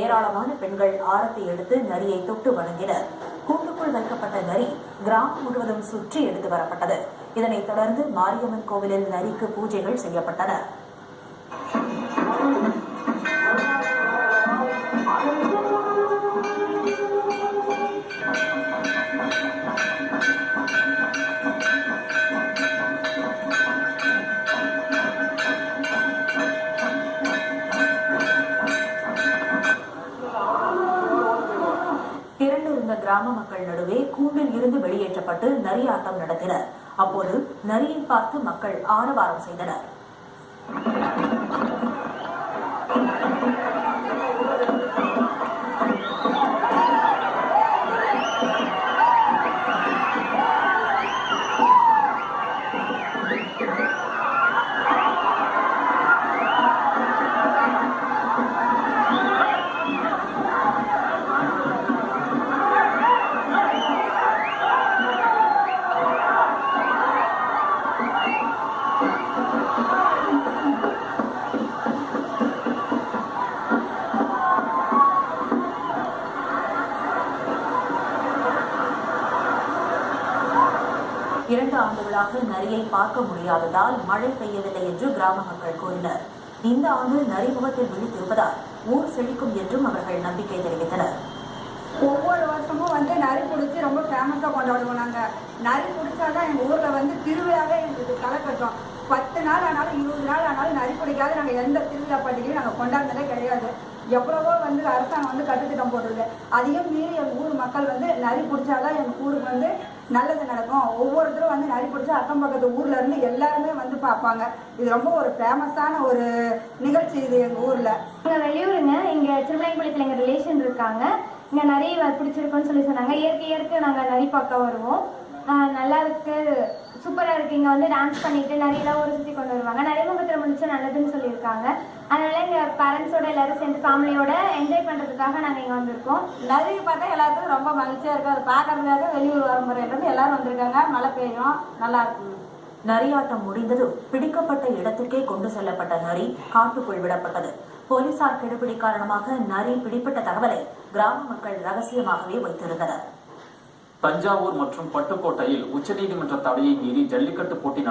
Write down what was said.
ஏராளமான பெண்கள் ஆரத்தி எடுத்து நரியை தொட்டு வணங்கினர். கூண்டுக்குள் வைக்கப்பட்ட நரி கிராமம் முழுவதும் சுற்றி எடுத்து வரப்பட்டது. இதனைத் தொடர்ந்து மாரியம்மன் கோவிலில் நரிக்கு பூஜைகள் செய்யப்பட்டன. திரண்டிருந்த கிராம மக்கள் நடுவே கூண்டில் இருந்து வெளியேற்றப்பட்டு நரியாட்டம் நடத்தினர். அப்போது நரியை பார்த்து மக்கள் ஆரவாரம் செய்தனர். இரண்டு ஆண்டுகளாக நரியை பார்க்க முடியாததால் மழை பெய்யவில்லை என்று கிராம மக்கள் கூறினர். இந்த ஆண்டு நரி முகத்தில் விழித்திருப்பதால் ஊர் செழிக்கும் என்றும் அவர்கள் நம்பிக்கை தெரிவித்தனர். ஒவ்வொரு வருஷமும் நரி பிடிச்சி ரொம்ப ஃபேமஸாக கொண்டாடுவோம். நாங்கள் நரி பிடிச்சாதான் எங்கள் ஊரில் திருவிழாவே எங்களுக்கு களை கட்டும். 10 நாள் ஆனாலும் 20 நாள் ஆனாலும் நரி பிடிக்காத நாங்கள் எந்த திருவிழா பண்டிகையும் நாங்கள் கொண்டாடுறதே கிடையாது. எவ்வளவோ அரசாங்கம் கட்டுத்திட்டம் போடுறது. அதையும் மீறி எங்கள் ஊர் மக்கள் நரி பிடிச்சாதான் எங்கள் ஊருக்கு நல்லது நடக்கும். ஒவ்வொருத்தரும் நரி பிடிச்சா அக்கம் பக்கத்து ஊர்ல இருந்து எல்லாருமே பார்ப்பாங்க. இது ரொம்ப ஒரு ஃபேமஸான ஒரு நிகழ்ச்சி இது எங்கள் ஊரில். எங்கள் வெளியூருங்க, இங்கே திருமலைப்பாளையத்தில் எங்கள் ரிலேஷன் இருக்காங்க. இங்கே நிறைய பிடிச்சிருக்குன்னு சொன்னாங்க. இயற்கை நாங்கள் நரி பார்க்க வருவோம். நல்லா இருக்கு, சூப்பராக இருக்குது. இங்கே டான்ஸ் பண்ணிட்டு நிறையெல்லாம் ஒரு சுற்றி கொண்டு வருவாங்க. நரிமுகத்தில் முடிச்சா நல்லதுன்னு சொல்லியிருக்காங்க. அதனால எங்கள் பேரண்ட்ஸோட எல்லாரும் சேர்ந்து ஃபேமிலியோட என்ஜாய் பண்ணுறதுக்காக நாங்கள் இங்கே வந்திருக்கோம். நரி பார்த்தா எல்லாத்துக்கும் ரொம்ப மகிழ்ச்சியாக இருக்குது. அதை பார்க்கறதுக்காக வெளியூர் வரம்புறையிலேருந்து எல்லாரும் வந்திருக்காங்க. மழை பெய்யும், நல்லா இருக்கு. நரியாட்டம் முடிந்ததும் பிடிக்கப்பட்ட இடத்துக்கே கொண்டு செல்லப்பட்ட நரி காட்டுக்குள் விடப்பட்டது. போலீசார் கெடுபிடி காரணமாக நரி பிடிப்பட்ட தகவலை கிராம மக்கள் ரகசியமாகவே வைத்திருந்தனர். தஞ்சாவூர் மற்றும் பட்டுக்கோட்டையில் உச்சநீதிமன்ற தடையை மீறி ஜல்லிக்கட்டு போட்டி